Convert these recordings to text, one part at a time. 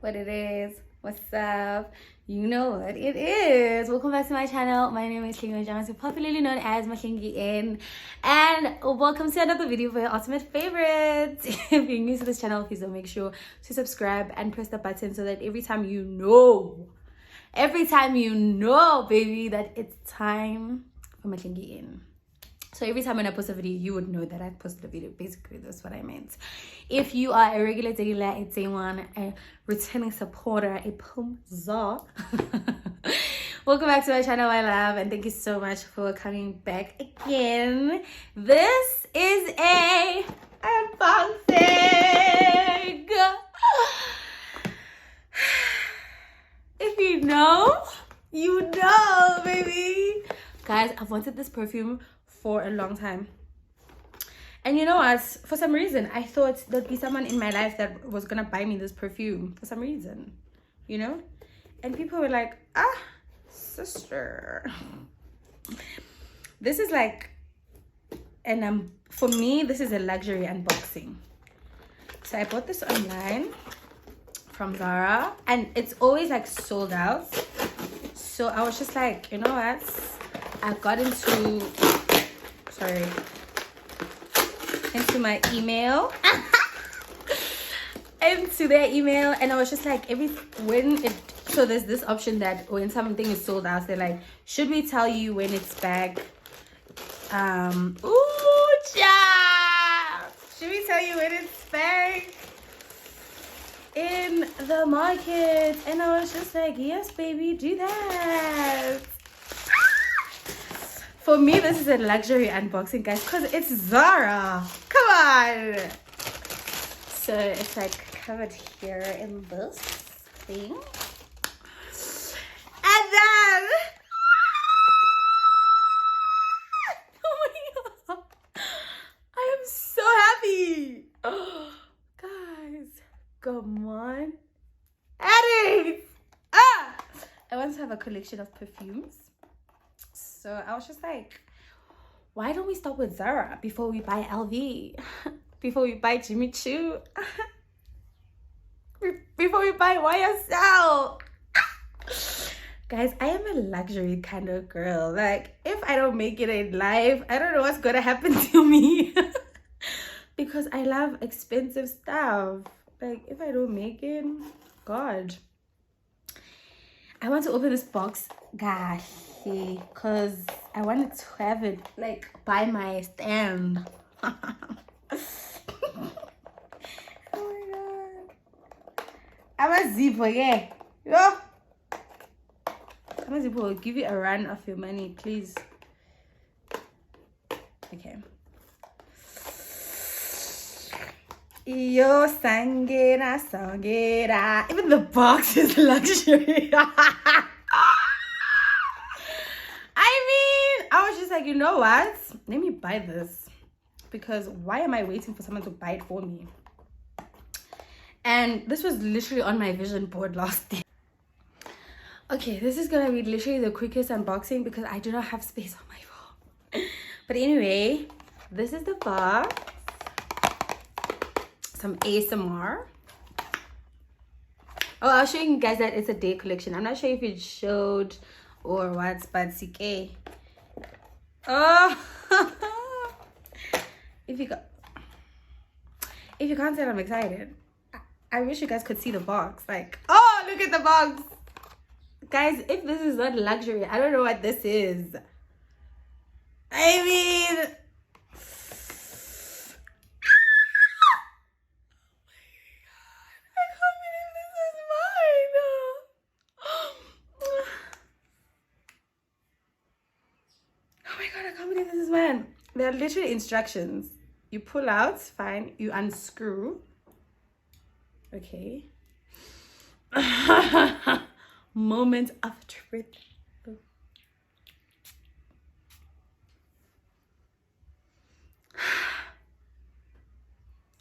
what it is. What's up? You know what it is. Welcome back to my channel. My name is Klingo Jamas, popularly known as Mahlingi N. And welcome to another video for your ultimate favorites. If you're new to this channel, please make sure to subscribe and press the button so that every time you know, baby, that it's time for Mahlingi N. So every time when I post a video, you would know that I've posted a video. Basically, that's what I meant. If you are a regular dealer, a day one, a returning supporter, a Zara, welcome back to my channel, my love, and thank you so much for coming back again. This is a unboxing. If you know, baby. Guys, I've wanted this perfume for a long time, and you know what, for some reason I thought there'd be someone in my life that was gonna buy me this perfume for some reason, you know. And people were like, sister, this is like, and for me this is a luxury unboxing. So I bought this online from Zara, and it's always like sold out. So I was just like, you know what, I got into my email into their email, and I was just like, so there's this option that when something is sold out, they're like, should we tell you when it's back? Should we tell you when it's back in the market? And I was just like, yes baby, do that. For me, this is a luxury unboxing, guys, because it's Zara. Come on. So it's like covered here in this thing. And then, oh my god, I am so happy. Oh, guys, come on. Adding. I want to have a collection of perfumes. So I was just like, why don't we start with Zara before we buy LV? Before we buy Jimmy Choo? Before we buy YSL? Guys, I am a luxury kind of girl. Like, if I don't make it in life, I don't know what's gonna happen to me. Because I love expensive stuff. Like, if I don't make it, God. I want to open this box, gosh, because I wanted to have it like by my stand. Oh my god. I'm a zipper, yeah. Yo. I'm a zipper. Give you a run of your money, please. Okay. Yo, sangera. Even the box is luxury. I was just like, you know what? Let me buy this. Because why am I waiting for someone to buy it for me? And this was literally on my vision board last year. Okay, this is gonna be literally the quickest unboxing because I do not have space on my phone. But anyway, this is the box. Some ASMR. Oh, I'll show you guys that it's a day collection. I'm not sure if it showed or what, but CK. Oh, if you can't tell, I'm excited. I wish you guys could see the box. Like, oh, look at the box, guys. If this is not luxury, I don't know what this is. I mean, there are literally instructions. You pull out, fine. You unscrew. Okay. Moment of truth.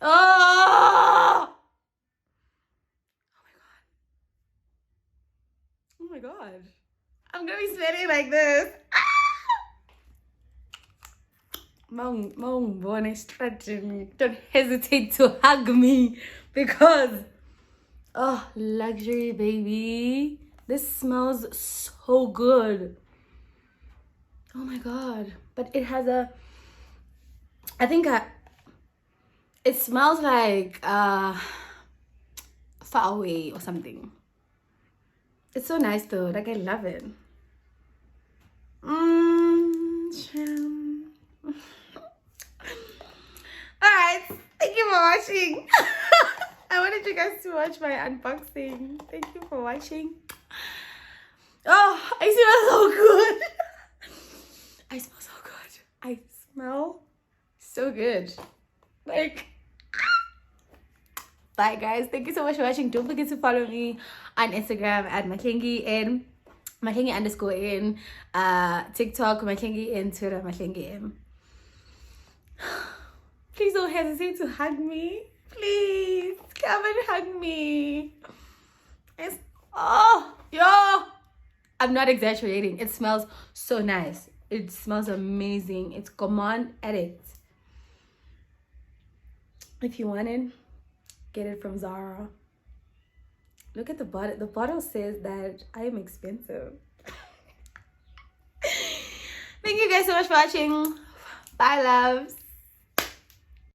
Oh! Oh my god. I'm gonna be sweating like this. Don't hesitate to hug me because Oh, luxury, baby. This smells so good. Oh my god. But it has a, I think it smells like far away or something. It's so nice though. Like, I love it. Alright, thank you for watching. I wanted you guys to watch my unboxing. Thank you for watching. Oh, I smell so good. I smell so good. I smell so good. Like, bye guys. Thank you so much for watching. Don't forget to follow me on Instagram at Mahlengi _in, TikTok Mahlengi in, Twitter Mahlengi in. Please don't hesitate to hug me. Please come and hug me. Oh, yo, I'm not exaggerating. It smells so nice. It smells amazing. It's command edit. If you want it, get it from Zara. Look at the bottle. The bottle says that I am expensive. Thank you guys so much for watching. Bye, loves.